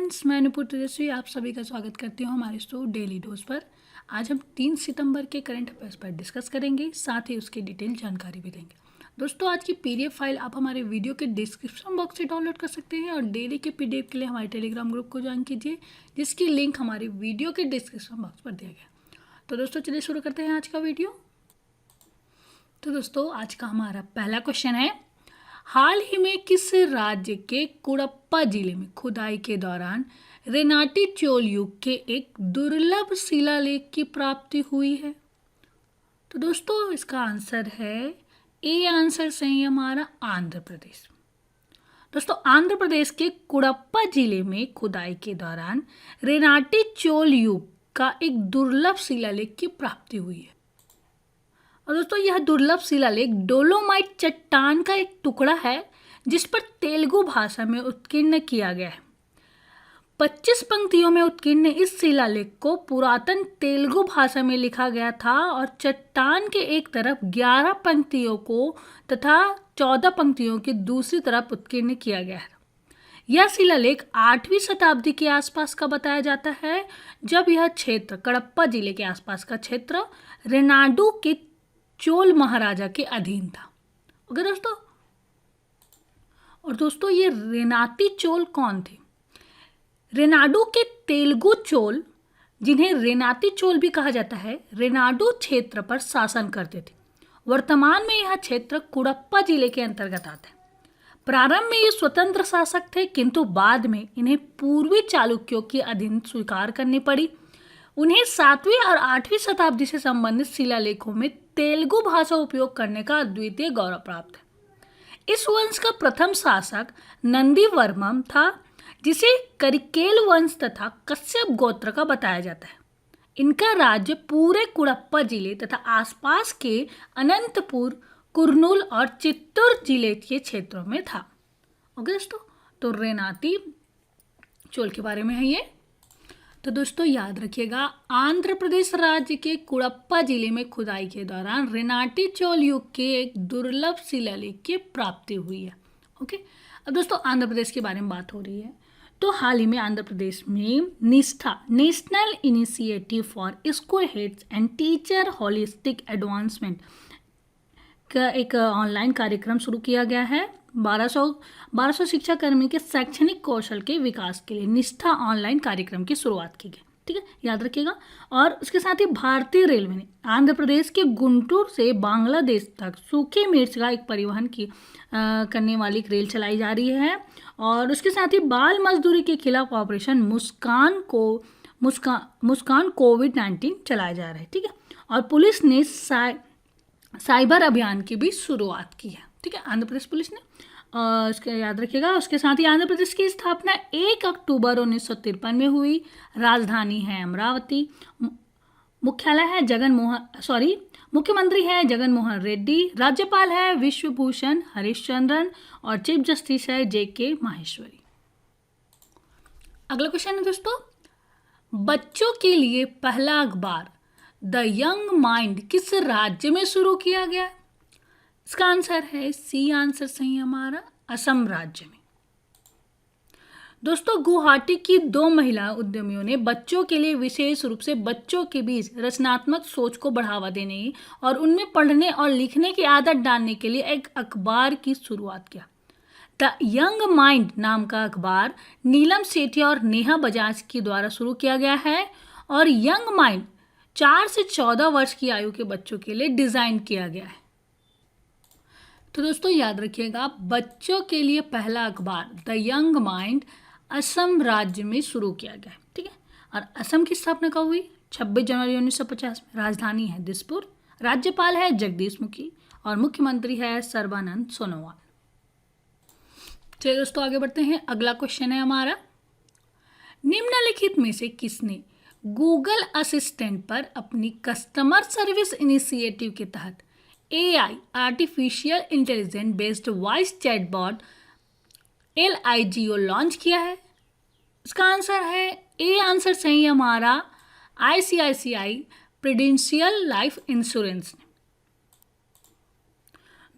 Friends, मैं नुपुर तेजस्वी आप सभी का स्वागत करती हूँ हमारे शो डेली डोज पर। आज हम 3 सितंबर के करंट अफेयर्स पर डिस्कस करेंगे, साथ ही उसकी डिटेल जानकारी भी देंगे। दोस्तों, आज की पीडीएफ फाइल आप हमारे वीडियो के डिस्क्रिप्शन बॉक्स से डाउनलोड कर सकते हैं और डेली के पीडीएफ के लिए हमारे टेलीग्राम ग्रुप को ज्वाइन कीजिए, जिसकी लिंक हमारे वीडियो के डिस्क्रिप्शन बॉक्स पर दिया गया। तो दोस्तों, चलिए शुरू करते हैं आज का वीडियो। तो दोस्तों, आज का हमारा पहला क्वेश्चन है, हाल ही में किस राज्य के कुड़प्पा जिले में खुदाई के दौरान रेनाटी चोल युग के एक दुर्लभ शिलालेख की प्राप्ति हुई है? तो दोस्तों, इसका आंसर है ए। आंसर सही है हमारा आंध्र प्रदेश। दोस्तों, आंध्र प्रदेश के कुड़प्पा जिले में खुदाई के दौरान रेनाटी चोल युग का एक दुर्लभ शिलालेख की प्राप्ति हुई है। और दोस्तों, यह दुर्लभ शिलालेख डोलोमाइट चट्टान का एक टुकड़ा है जिस पर तेलुगु भाषा में उत्कीर्ण किया गया है। 25 पंक्तियों में उत्कीर्ण इस शिलालेख को पुरातन तेलुगु भाषा में लिखा गया था और चट्टान के एक तरफ 11 पंक्तियों को तथा 14 पंक्तियों की दूसरी तरफ उत्कीर्ण किया गया है। यह शिलालेख 8वीं शताब्दी के आसपास का बताया जाता है, जब यह क्षेत्र कडप्पा जिले के आसपास का क्षेत्र रेनाडू के चोल महाराजा के अधीन था। ओके दोस्तों, और दोस्तों, ये रेनाती चोल कौन थे? रेनाडू के तेलुगु चोल, जिन्हें रेनाती चोल भी कहा जाता है, रेनाडू क्षेत्र पर शासन करते थे। वर्तमान में यह क्षेत्र कुड़प्पा जिले के अंतर्गत आता है। प्रारंभ में ये स्वतंत्र शासक थे, किंतु बाद में इन्हें पूर्वी चालुक्यों के अधीन स्वीकार करनी पड़ी। उन्हें 7वीं और 8वीं शताब्दी से संबंधित शिलालेखों में तेलुगु भाषा उपयोग करने का अद्वितीय गौरव प्राप्त है। इस वंश का प्रथम शासक नंदीवर्मन था, जिसे करिकेल वंश तथा कश्यप गोत्र का बताया जाता है। इनका राज्य पूरे कुड़प्पा जिले तथा आसपास के अनंतपुर, कुर्नूल और चित्तूर जिले के क्षेत्रों में था। ओके दोस्तों, तो रेनाती चोल के बारे में है ये। तो दोस्तों, याद रखिएगा, आंध्र प्रदेश राज्य के कुड़प्पा जिले में खुदाई के दौरान रेनाटी चोल युग के एक दुर्लभ शिलालेख की प्राप्ति हुई है। ओके, अब दोस्तों, आंध्र प्रदेश के बारे में बात हो रही है। तो हाल ही में आंध्र प्रदेश में निष्ठा, national initiative for school heads and teacher holistic advancement का एक ऑनलाइन कार्यक्रम शुरू किया गया है। 1200 शिक्षाकर्मी के शैक्षणिक कौशल के विकास के लिए निष्ठा ऑनलाइन कार्यक्रम की शुरुआत की गई। ठीक है, याद रखिएगा। और उसके साथ ही भारतीय रेलवे ने आंध्र प्रदेश के गुंटूर से बांग्लादेश तक सूखी मिर्च का एक परिवहन करने वाली एक रेल चलाई जा रही है। और उसके साथ ही बाल मजदूरी के खिलाफ ऑपरेशन मुस्कान कोविड-19 चलाया जा रहा है। ठीक है, और पुलिस ने साइबर अभियान की भी शुरुआत की है। ठीक है, आंध्र प्रदेश पुलिस ने। इसका याद रखिएगा। उसके साथ ही आंध्र प्रदेश की स्थापना 1 अक्टूबर 1953 में हुई। राजधानी है अमरावती। मुख्यालय है मुख्यमंत्री है जगन मोहन रेड्डी। राज्यपाल है विश्वभूषण हरिश्चंद्रन और चीफ जस्टिस है JK माहेश्वरी। अगला क्वेश्चन है दोस्तों, बच्चों के लिए पहला अखबार द यंग माइंड किस राज्य में शुरू किया गया? इसका आंसर है सी। आंसर सही है हमारा असम राज्य में। दोस्तों, गुवाहाटी की 2 महिला उद्यमियों ने बच्चों के लिए विशेष रूप से बच्चों के बीच रचनात्मक सोच को बढ़ावा देने और उनमें पढ़ने और लिखने की आदत डालने के लिए एक अखबार की शुरुआत किया। द यंग माइंड नाम का अखबार नीलम सेठी और नेहा बजाज के द्वारा शुरू किया गया है और यंग माइंड 4 से 14 वर्ष की आयु के बच्चों के लिए डिज़ाइन किया गया है। तो दोस्तों, याद रखिएगा, बच्चों के लिए पहला अखबार द यंग माइंड असम राज्य में शुरू किया गया है। ठीक है, और असम की स्थापना कब हुई? 26 जनवरी 1950 में। राजधानी है दिसपुर। राज्यपाल है जगदीश मुखी और मुख्यमंत्री है सर्बानंद सोनोवाल। चलिए दोस्तों, आगे बढ़ते हैं। अगला क्वेश्चन है हमारा, निम्नलिखित में से किसने गूगल असिस्टेंट पर अपनी कस्टमर सर्विस इनिशिएटिव के तहत AI artificial intelligence based voice chatbot LIGO launch किया है? इसका आंसर है ए। आंसर सही है हमारा ICICI प्रूडेंशियल लाइफ इंश्योरेंस ने।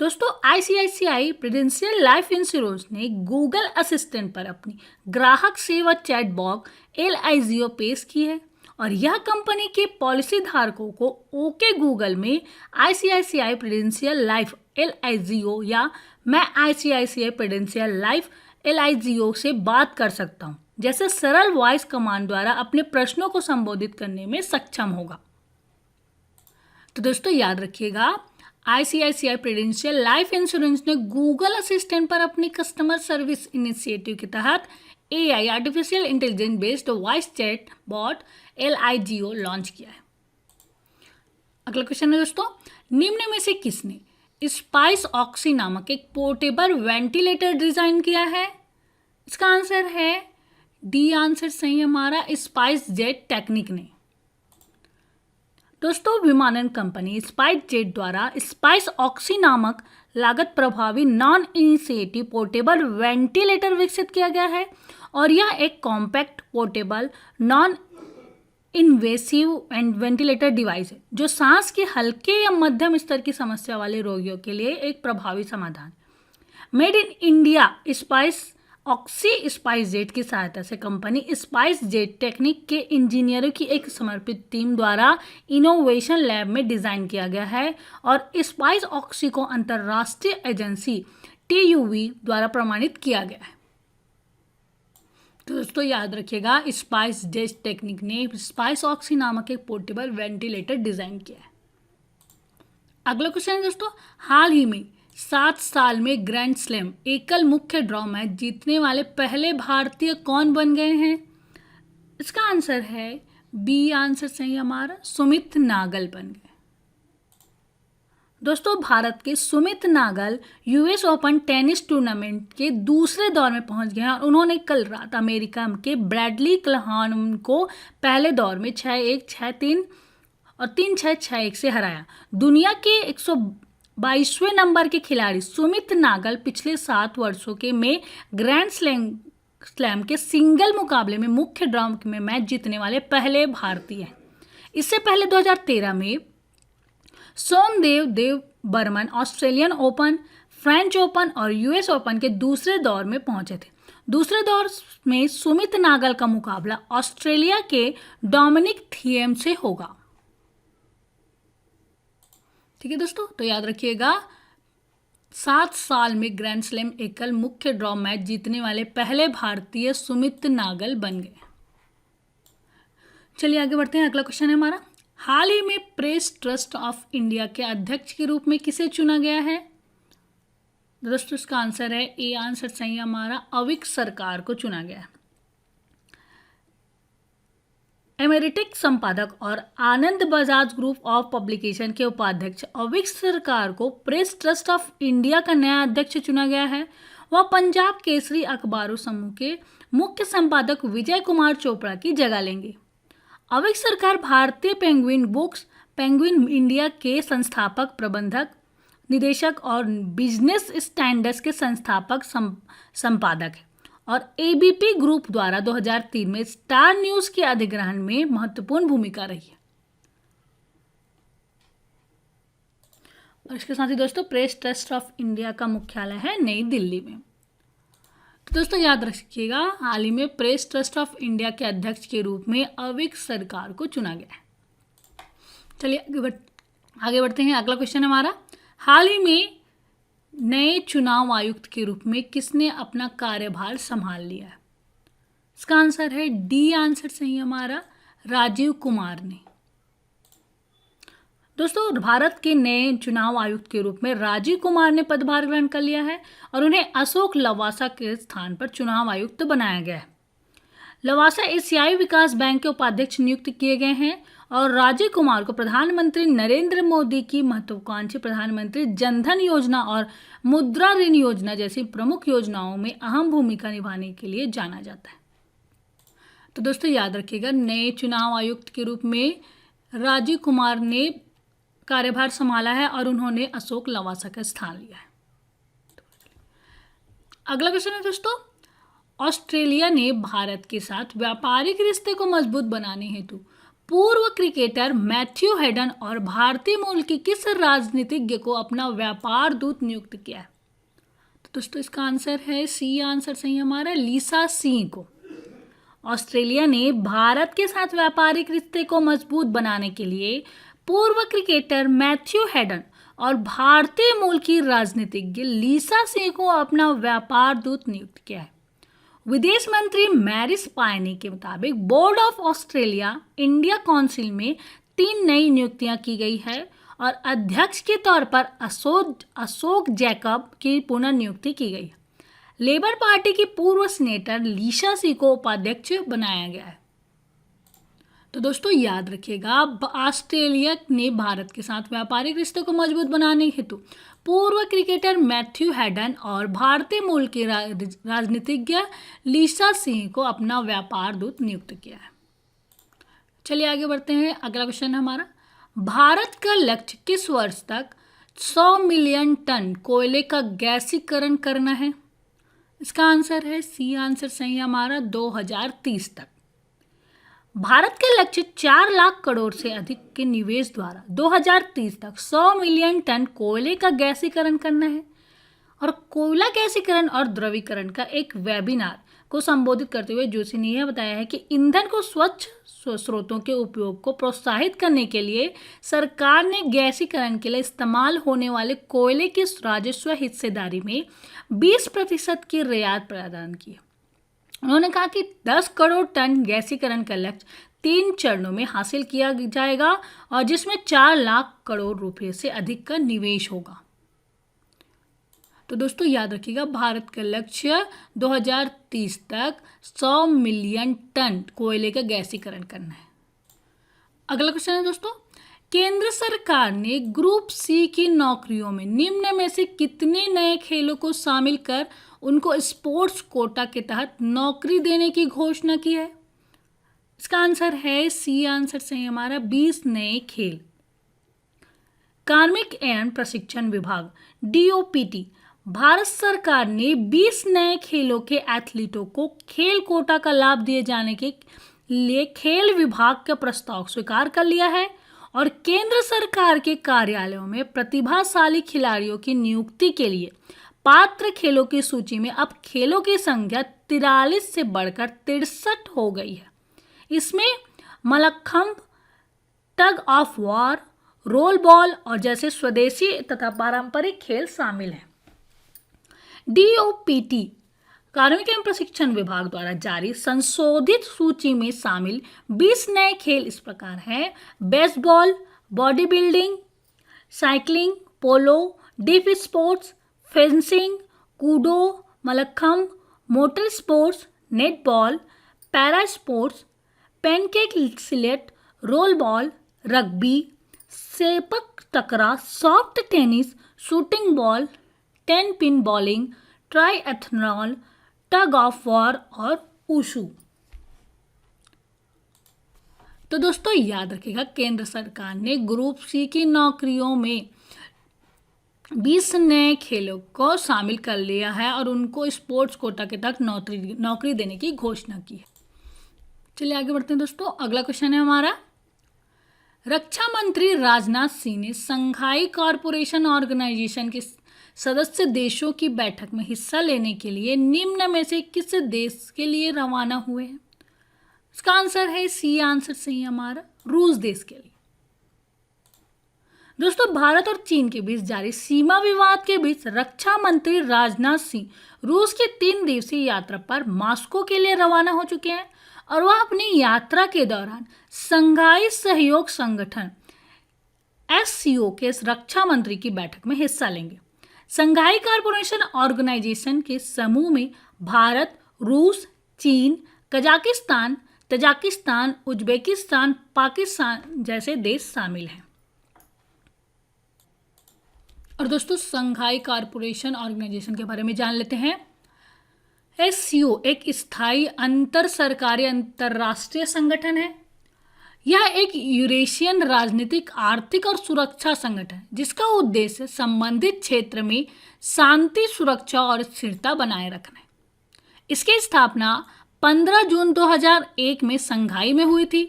दोस्तों आईसीआईसीआई प्रूडेंशियल लाइफ इंश्योरेंस ने गूगल असिस्टेंट पर अपनी ग्राहक सेवा चैट बॉक्स LIGO पेश की है और यह कंपनी के पॉलिसी धारकों को ओके गूगल में आईसीआईसीआई प्रूडेंशियल लाइफ LIGO या मैं आईसीआईसीआई प्रूडेंशियल लाइफ LIGO से बात कर सकता हूँ जैसे सरल वॉइस कमांड द्वारा अपने प्रश्नों को संबोधित करने में सक्षम होगा। तो दोस्तों याद रखिएगा, आईसीआईसीआई प्रूडेंशियल लाइफ इंश्योरेंस ने गूगल असिस्टेंट पर अपनी कस्टमर सर्विस इनिशिएटिव के तहत AI artificial intelligence based voice chat bot LIGO launch किया है। अगला क्वेश्चन है दोस्तों, निम्न में से किसने स्पाइस ऑक्सी नामक एक पोर्टेबल वेंटिलेटर डिजाइन किया है? इसका आंसर है डी आंसर सही है हमारा, स्पाइस जेट टेक्निक ने। दोस्तों विमानन कंपनी स्पाइस जेट द्वारा स्पाइस ऑक्सी नामक लागत प्रभावी नॉन इनिशिएटिव पोर्टेबल वेंटिलेटर विकसित किया गया है और यह एक compact portable non invasive ventilator device है जो सांस के हल्के या मध्यम स्तर की समस्या वाले रोगियों के लिए एक प्रभावी समाधान। Made in India spice oxy spice jet की सहायता से कंपनी स्पाइस जेट टेक्निक के इंजीनियरों की एक समर्पित टीम द्वारा इनोवेशन लैब में डिजाइन किया गया है और स्पाइस ऑक्सी को अंतर्राष्ट्रीय एजेंसी TUV द्वारा प्रमाणित किया गया है। तो दोस्तों याद रखिएगा, स्पाइस जेट टेक्निक ने स्पाइस ऑक्सी नामक एक पोर्टेबल वेंटिलेटर डिजाइन किया है। अगला क्वेश्चन है दोस्तों, हाल ही में 7 साल में ग्रैंड स्लैम एकल मुख्य ड्रॉ मैच जीतने वाले पहले भारतीय कौन बन गए हैं? इसका आंसर है बी आंसर सही हमारा, सुमित नागल बन गए। दोस्तों भारत के Sumit Nagal US Open tennis tournament के दूसरे दौर में पहुंच गए हैं और उन्होंने कल रात अमेरिका के ब्रैडली क्लहान को पहले दौर में 6-1, 6-3 और 3-6, 6-1 से हराया। दुनिया के 122वें नंबर के खिलाड़ी सुमित नागल पिछले 7 वर्षों के में ग्रैंड स्लैम के सिंगल मुकाबले में मुख्य ड्रॉ में मैच जीतने वाले पहले भारतीय हैं। इससे पहले 2013 में Somdev Barman Australian Open, French Open और US ओपन के दूसरे दौर में पहुंचे थे। दूसरे दौर में सुमित नागल का मुकाबला ऑस्ट्रेलिया के डोमिनिक थिएम से होगा। ठीक है दोस्तों, तो याद रखिएगा, 7 साल में ग्रैंड स्लैम एकल मुख्य ड्रॉ मैच जीतने वाले पहले भारतीय सुमित नागल बन गए। चलिए आगे बढ़ते हैं। अगला क्वेश्चन है हमारा, हाल ही में प्रेस ट्रस्ट ऑफ इंडिया के अध्यक्ष के रूप में किसे चुना गया है? दोस्तों इसका आंसर है ए आंसर सही है हमारा, अविक सरकार को चुना गया है। एमेरिटिक संपादक और आनंद बजाज ग्रुप ऑफ पब्लिकेशन के उपाध्यक्ष अविक सरकार को प्रेस ट्रस्ट ऑफ इंडिया का नया अध्यक्ष चुना गया है। वह पंजाब केसरी अखबारों समूह के मुख्य संपादक विजय कुमार चोपड़ा की जगह लेंगे। अविक सरकार भारतीय पेंगुइन बुक्स, पेंगुइन इंडिया के संस्थापक, प्रबंधक, निदेशक और बिजनेस स्टैंडर्ड्स के संस्थापक संपादक है और ABP ग्रुप द्वारा 2003 में स्टार न्यूज के अधिग्रहण में महत्वपूर्ण भूमिका रही है। और इसके साथ ही दोस्तों प्रेस ट्रस्ट ऑफ इंडिया का मुख्यालय है नई दिल्ली में। तो दोस्तों याद रखिएगा, हाल ही में प्रेस ट्रस्ट ऑफ इंडिया के अध्यक्ष के रूप में अविक सरकार को चुना गया है। चलिए आगे बढ़ते हैं। अगला क्वेश्चन हमारा, हाल ही में नए चुनाव आयुक्त के रूप में किसने अपना कार्यभार संभाल लिया है? इसका आंसर है डी आंसर सही हमारा, राजीव कुमार ने। दोस्तों भारत के नए चुनाव आयुक्त के रूप में राजीव कुमार ने पदभार ग्रहण कर लिया है और उन्हें अशोक लवासा के स्थान पर चुनाव आयुक्त बनाया गया है। लवासा एशियाई विकास बैंक के उपाध्यक्ष नियुक्त किए गए हैं और राजीव कुमार को प्रधानमंत्री नरेंद्र मोदी की महत्वाकांक्षी प्रधानमंत्री जनधन योजना और मुद्रा ऋण योजना जैसी प्रमुख योजनाओं में अहम भूमिका निभाने के लिए जाना जाता है। तो दोस्तों याद रखिएगा, नए चुनाव आयुक्त के रूप में राजीव कुमार ने कार्यभार संभाला है और उन्होंने अशोक लवासा का स्थान लिया है। अगला क्वेश्चन है दोस्तों, ऑस्ट्रेलिया ने भारत के साथ व्यापारिक रिश्ते को मजबूत बनाने हेतु पूर्व क्रिकेटर मैथ्यू हेडन और भारतीय मूल की किस राजनीतिज्ञ को अपना व्यापार दूत नियुक्त किया है? तो दोस्तों इसका आंसर है सी आंसर सही हमारा, लीसा सिंह को। ऑस्ट्रेलिया ने भारत के साथ व्यापारिक रिश्ते को मजबूत बनाने के लिए पूर्व क्रिकेटर मैथ्यू हेडन और भारतीय मूल की राजनीतिज्ञ लीसा सिंह को अपना व्यापार दूत नियुक्त किया है। विदेश मंत्री मैरिस पायनी के मुताबिक board of Australia India council में 3 नई नियुक्तियां की गई है और अध्यक्ष के तौर पर अशोक जैकब की पुनर्नियुक्ति की गई है। लेबर पार्टी की पूर्व सीनेटर लीसा सिंह को उपाध्यक्ष बनाया गया है। तो दोस्तों याद रखिएगा, ऑस्ट्रेलिया ने भारत के साथ व्यापारिक रिश्ते को मजबूत बनाने हेतु पूर्व क्रिकेटर मैथ्यू हेडन और भारतीय मूल की राजनीतिज्ञ लीसा सिंह को अपना व्यापार दूत नियुक्त किया है। चलिए आगे बढ़ते हैं। अगला क्वेश्चन है हमारा, भारत का लक्ष्य किस वर्ष तक 100 मिलियन टन कोयले का गैसीकरण करना है? इसका आंसर है सी आंसर सही हमारा, 2030 तक। भारत के लक्ष्य 4 लाख करोड़ से अधिक के निवेश द्वारा 2030 तक 100 मिलियन टन कोयले का गैसीकरण करना है। और कोयला गैसीकरण और द्रवीकरण का एक वेबिनार को संबोधित करते हुए जोशी ने यह बताया है कि ईंधन को स्वच्छ स्रोतों के उपयोग को प्रोत्साहित करने के लिए सरकार ने गैसीकरण के लिए इस्तेमाल होने वाले कोयले की राजस्व हिस्सेदारी में 20% की रियायत प्रदान की। उन्होंने कहा कि 10 करोड़ टन गैसीकरण का लक्ष्य 3 चरणों में हासिल किया जाएगा और जिसमें 4 लाख करोड़ रुपए से अधिक का निवेश होगा। तो दोस्तों याद रखिएगा, भारत का लक्ष्य 2030 तक 100 मिलियन टन कोयले का गैसीकरण करना है। अगला क्वेश्चन है दोस्तों, केंद्र सरकार ने ग्रुप सी की नौकरियों में निम्न में से कितने नए खेलों को शामिल कर उनको स्पोर्ट्स कोटा के तहत नौकरी देने की घोषणा की है? इसका आंसर है सी आंसर सही हमारा, 20 नए खेल। कार्मिक एवं प्रशिक्षण विभाग DOPT भारत सरकार ने 20 नए खेलों के एथलीटों को खेल कोटा का लाभ दिए जाने के लिए खेल विभाग का प्रस्ताव स्वीकार कर लिया है और केंद्र सरकार के कार्यालयों में प्रतिभाशाली खिलाड़ियों की नियुक्ति के लिए पात्र खेलों की सूची में अब खेलों की संख्या 43 से बढ़कर 63 हो गई है। इसमें मल्लखंब, टग ऑफ वॉर, रोल बॉल और जैसे स्वदेशी तथा पारंपरिक खेल शामिल हैं। DOPT कार्मिक एवं प्रशिक्षण विभाग द्वारा जारी संशोधित सूची में शामिल 20 नए खेल इस प्रकार हैं: baseball, body building, cycling, polo, deep sports, fencing, kudo, mallakhamb, motor sports, netball, para sports, pencak silat, roll ball, rugby, sepak takraw, soft tennis, shooting ball, 10 pin bowling, triathlon, tug of war और wushu. तो दोस्तों याद रखिएगा, केंद्र सरकार ने group C की नौकरियों में 20 नए खेलों को शामिल कर लिया है और उनको स्पोर्ट्स कोटा के तहत नौकरी देने की घोषणा की है। चलिए आगे बढ़ते हैं दोस्तों। अगला क्वेश्चन है हमारा, रक्षा मंत्री राजनाथ सिंह ने शंघाई कॉरपोरेशन ऑर्गेनाइजेशन के सदस्य देशों की बैठक में हिस्सा लेने के लिए निम्न में से किस देश के लिए रवाना हुए हैं? इसका आंसर है सी आंसर सही हमारा, रूस देश के लिए। दोस्तों भारत और चीन के बीच जारी सीमा विवाद के बीच रक्षा मंत्री राजनाथ सिंह रूस की 3 दिवसीय यात्रा पर मॉस्को के लिए रवाना हो चुके हैं और वह अपनी यात्रा के दौरान शंघाई सहयोग संगठन SCO के रक्षा मंत्री की बैठक में हिस्सा लेंगे। शंघाई कॉरपोरेशन ऑर्गेनाइजेशन के समूह में भारत, रूस, चीन, कजाकिस्तान, तजाकिस्तान, उज्बेकिस्तान, पाकिस्तान जैसे देश शामिल हैं। और दोस्तों शंघाई कॉरपोरेशन ऑर्गेनाइजेशन के बारे में जान लेते हैं। SCO एक स्थायी अंतर सरकारी अंतर्राष्ट्रीय संगठन है। यह एक यूरेशियन राजनीतिक, आर्थिक और सुरक्षा संगठन है जिसका उद्देश्य संबंधित क्षेत्र में शांति, सुरक्षा और स्थिरता बनाए रखना है। इसकी स्थापना 15 जून 2001 में शंघाई में हुई थी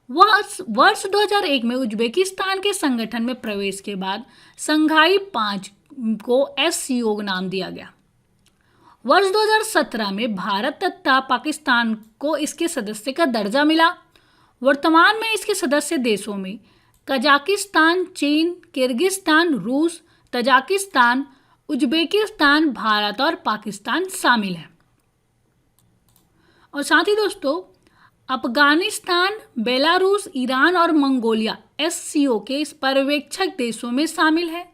वर्ष 2001 में उज्बेकिस्तान के संगठन में प्रवेश के बाद संघाई 5 को SCO नाम दिया गया। वर्ष 2017 में भारत तथा पाकिस्तान को इसके सदस्य का दर्जा मिला। वर्तमान में इसके सदस्य देशों में कजाकिस्तान, चीन, किर्गिस्तान, रूस, तजाकिस्तान, उज्बेकिस्तान, भारत और पाकिस्तान शामिल है। और साथ ही दोस्तों अफगानिस्तान, बेलारूस, ईरान और मंगोलिया SCO के इस पर्यवेक्षक देशों में शामिल है।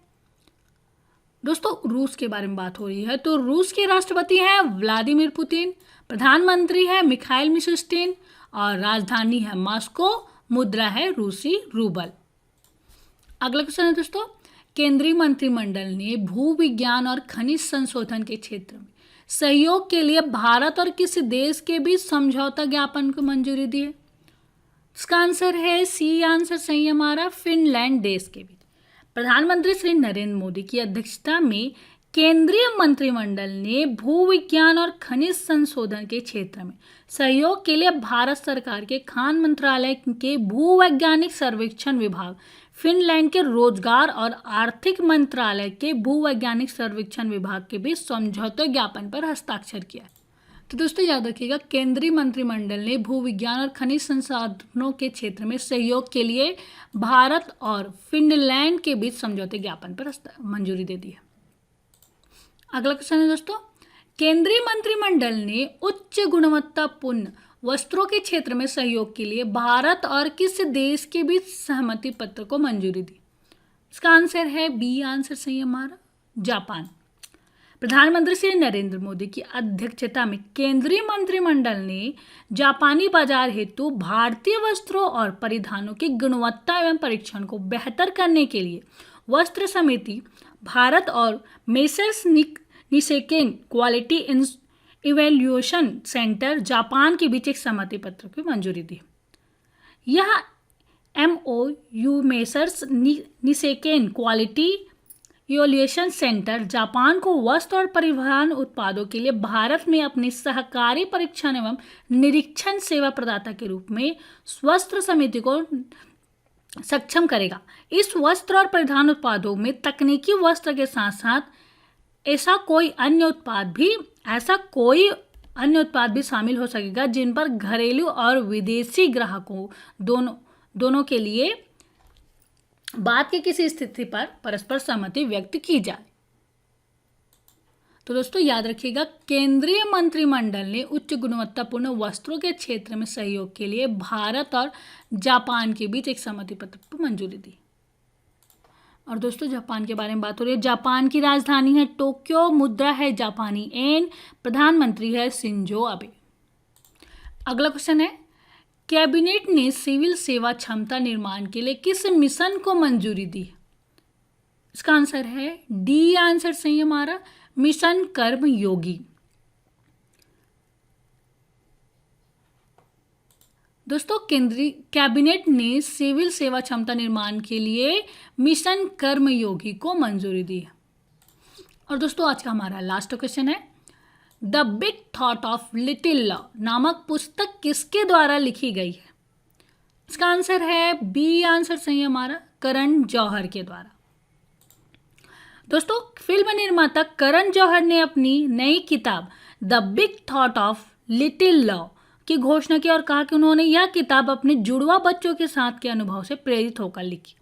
दोस्तों रूस के बारे में बात हो रही है तो रूस के राष्ट्रपति हैं व्लादिमीर पुतिन, प्रधानमंत्री है मिखाइल मिशुस्टिन और राजधानी है मॉस्को, मुद्रा है रूसी रूबल। अगला क्वेश्चन है दोस्तों, केंद्रीय मंत्रिमंडल ने भू विज्ञान और खनिज संशोधन के क्षेत्र में सहयोग के लिए भारत और किस देश के बीच समझौता ज्ञापन को मंजूरी दी है? इसका आंसर है सी आंसर सही हमारा, फिनलैंड देश के बीच। प्रधानमंत्री श्री नरेंद्र मोदी की अध्यक्षता में केंद्रीय मंत्रिमंडल ने भू विज्ञान और खनिज संशोधन के क्षेत्र में सहयोग के लिए भारत सरकार के खान मंत्रालय के भूवैज्ञानिक सर्वेक्षण विभाग, फिनलैंड के रोजगार और आर्थिक मंत्रालय के भूवैज्ञानिक सर्वेक्षण विभाग के बीच समझौता ज्ञापन पर हस्ताक्षर किया। तो दोस्तों याद रखिएगा, केंद्रीय मंत्रिमंडल ने भू विज्ञान और खनिज संसाधनों के क्षेत्र में सहयोग के लिए भारत और फिनलैंड के बीच समझौते ज्ञापन पर मंजूरी दे दी है। अगला क्वेश्चन है दोस्तों, केंद्रीय मंत्रिमंडल ने उच्च गुणवत्तापूर्ण वस्त्रों के क्षेत्र में सहयोग के लिए भारत और किस देश के बीच सहमति पत्र को मंजूरी दी? इसका आंसर है बी आंसर सही हमारा, जापान। प्रधानमंत्री श्री नरेंद्र मोदी की अध्यक्षता में केंद्रीय मंत्रिमंडल ने जापानी बाजार हेतु भारतीय वस्त्रों और परिधानों की गुणवत्ता एवं परीक्षण को बेहतर करने के लिए वस्त्र समिति भारत और Messrs Nissenken quality evaluation centre Japan के बीच एक सहमति पत्र की मंजूरी दी। यह MOU Messrs Nissenken quality evaluation centre Japan को वस्त्र और परिवहन उत्पादों के लिए भारत में अपनी सहकारी परीक्षण एवं निरीक्षण सेवा प्रदाता के रूप में वस्त्र समिति को सक्षम करेगा। इस वस्त्र और परिधान उत्पादों में तकनीकी वस्त्र के साथ साथ ऐसा कोई अन्य उत्पाद भी शामिल हो सकेगा जिन पर घरेलू और विदेशी ग्राहकों दोनों के लिए बाद की किसी स्थिति पर परस्पर सहमति व्यक्त की जाए। तो दोस्तों याद रखिएगा, केंद्रीय मंत्रिमंडल ने उच्च गुणवत्तापूर्ण वस्त्रों के क्षेत्र में सहयोग के लिए भारत और जापान के बीच एक सहमति पत्र पर मंजूरी दी। और दोस्तों जापान के बारे में बात हो रही है। जापान की राजधानी है टोक्यो, मुद्रा है जापानी येन, प्रधानमंत्री है शिंजो अबे। अगला क्वेश्चन है, कैबिनेट ने सिविल सेवा क्षमता निर्माण के लिए किस मिशन को मंजूरी दी? इसका आंसर है डी आंसर सही हमारा, मिशन कर्म योगी। दोस्तों केंद्रीय कैबिनेट ने सिविल सेवा क्षमता निर्माण के लिए मिशन कर्म योगी को मंजूरी दी है। और दोस्तों आज का हमारा लास्ट क्वेश्चन है, the big thought of little law नामक पुस्तक किसके द्वारा लिखी गई है? इसका आंसर है बी आंसर सही हमारा, करण जौहर के द्वारा। दोस्तों फिल्म निर्माता करण जौहर ने अपनी नई किताब the big thought of little law की घोषणा की और कहा कि उन्होंने यह किताब अपने जुड़वा बच्चों के साथ के अनुभव से प्रेरित होकर लिखी।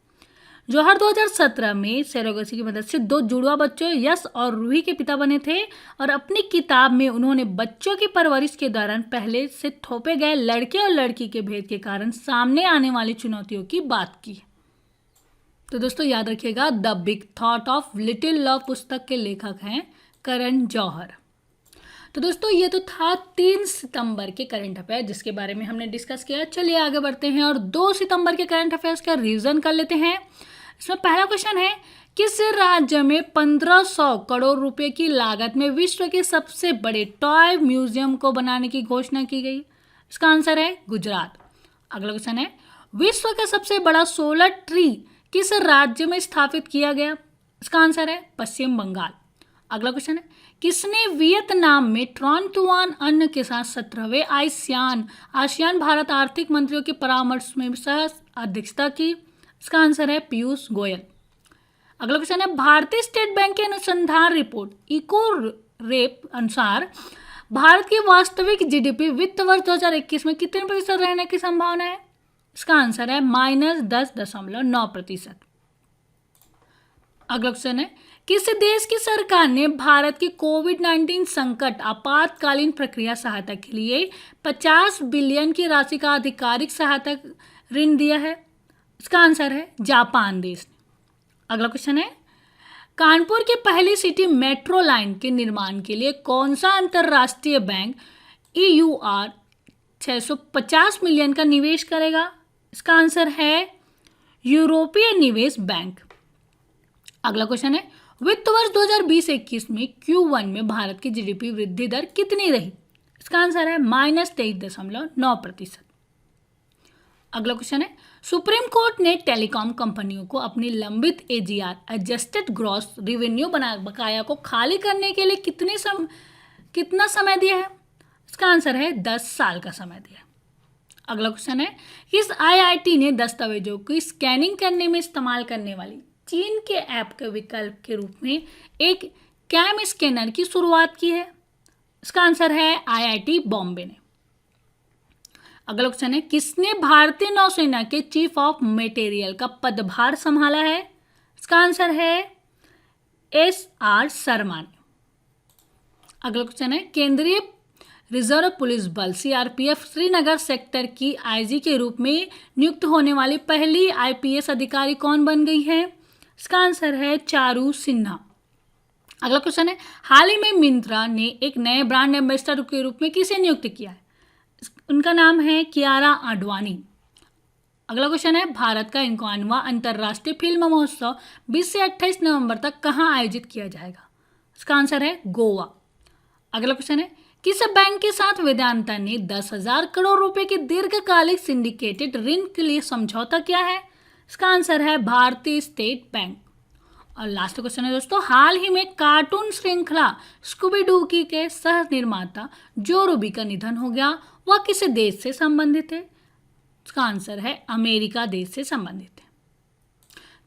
जौहर 2017 में सरोगेसी की मदद से 2 जुड़वा बच्चों यश और रूही के पिता बने थे और अपनी किताब में उन्होंने बच्चों की परवरिश के दौरान पहले से थोपे गए लड़के और लड़की के भेद के कारण सामने आने वाली चुनौतियों की बात की। तो दोस्तों याद रखिएगा, the big thought of little law पुस्तक के लेखक हैं करण जौहर। तो दोस्तों ये तो था 3 सितंबर के करंट अफेयर जिसके बारे में हमने डिस्कस किया। चलिए आगे बढ़ते हैं और 2 सितंबर के करंट अफेयर्स का रिवीजन कर लेते हैं। इसमें पहला क्वेश्चन है, किस राज्य में 1500 करोड़ रुपए की लागत में विश्व के सबसे बड़े टॉय म्यूजियम को बनाने की घोषणा की गई? इसका आंसर है गुजरात। अगला क्वेश्चन है, विश्व का सबसे बड़ा सोलर ट्री किस राज्य में स्थापित किया गया? इसका आंसर है पश्चिम बंगाल। अगला क्वेश्चन है, किसने वियतनाम में ट्रॉन तुआन अन्य के साथ 17वें आसियान भारत आर्थिक मंत्रियों के परामर्श में सह अध्यक्षता की? इसका आंसर है पीयूष गोयल। अगला क्वेश्चन है, भारतीय स्टेट बैंक के अनुसंधान रिपोर्ट इको रेप अनुसार भारत की वास्तविक जीडीपी वित्त वर्ष 2021 में कितने प्रतिशत रहने की संभावना है? इसका आंसर है -10.9%। अगला क्वेश्चन है, किस देश की सरकार ने भारत की कोविड-19 संकट आपातकालीन प्रक्रिया सहायता के लिए 50 बिलियन की राशि का आधिकारिक सहायता ऋण दिया है? इसका आंसर है जापान देश ने। अगला क्वेश्चन है, कानपुर की पहली सिटी मेट्रो लाइन के निर्माण के लिए कौन सा अंतरराष्ट्रीय बैंक EUR 650 मिलियन का निवेश करेगा? इसका आंसर है यूरोपीय निवेश बैंक। अगला क्वेश्चन है, वित्त वर्ष 2020-21 में Q1 में भारत की जीडीपी वृद्धि दर कितनी रही? इसका आंसर है -23.9%। अगला क्वेश्चन है, सुप्रीम कोर्ट ने टेलीकॉम कंपनियों को अपनी लंबित AGR एडजस्टेड ग्रॉस रेवेन्यू बकाया को खाली करने के लिए कितना समय दिया है? इसका आंसर है 10 साल का समय दिया है। अगला क्वेश्चन है, किस IIT ने दस्तावेजों की स्कैनिंग करने में इस्तेमाल करने वाली चीन के ऐप के विकल्प के रूप में एक कैम स्कैनर की शुरुआत की है? इसका आंसर है IIT बॉम्बे ने। अगला क्वेश्चन है, किसने भारतीय नौसेना के चीफ ऑफ मटेरियल का पदभार संभाला है? इसका आंसर है SR शर्मा ने। अगला क्वेश्चन है, केंद्रीय रिजर्व पुलिस बल CRPF श्रीनगर सेक्टर की IG के रूप में नियुक्त होने वाली पहली IPS अधिकारी कौन बन गई है? इसका आंसर है चारू सिन्हा। अगला क्वेश्चन है, हाल ही में मिंत्रा ने एक नए ब्रांड एम्बेसडर के रूप में किसे नियुक्त किया है? उनका नाम है कियारा आडवाणी। अगला क्वेश्चन है, भारत का 51वां अंतर्राष्ट्रीय फिल्म महोत्सव 20 से 28 नवंबर तक कहाँ आयोजित किया जाएगा? इसका आंसर है गोवा। अगला क्वेश्चन है, किस बैंक के साथ वेदांता ने 10,000 करोड़ रुपए के दीर्घकालिक सिंडिकेटेड ऋण के लिए समझौता किया है? इसका आंसर है भारतीय स्टेट बैंक। और लास्ट क्वेश्चन है दोस्तों, हाल ही में कार्टून श्रृंखला स्कूबी डू के सह निर्माता जो रूबी का निधन हो गया, वह किस देश से संबंधित है? इसका आंसर है अमेरिका देश से संबंधित है।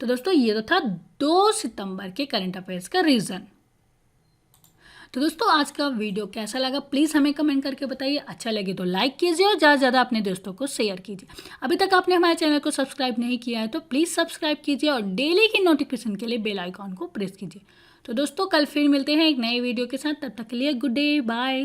तो दोस्तों ये तो था 2 सितंबर के करंट अफेयर्स का रीजन। तो दोस्तों आज का वीडियो कैसा लगा प्लीज़ हमें कमेंट करके बताइए। अच्छा लगे तो लाइक कीजिए और ज़्यादा से ज़्यादा अपने दोस्तों को शेयर कीजिए। अभी तक आपने हमारे चैनल को सब्सक्राइब नहीं किया है तो प्लीज़ सब्सक्राइब कीजिए और डेली की नोटिफिकेशन के लिए बेल आइकॉन को प्रेस कीजिए। तो दोस्तों कल फिर मिलते हैं एक नए वीडियो के साथ, तब तक के लिए गुड डे, बाय।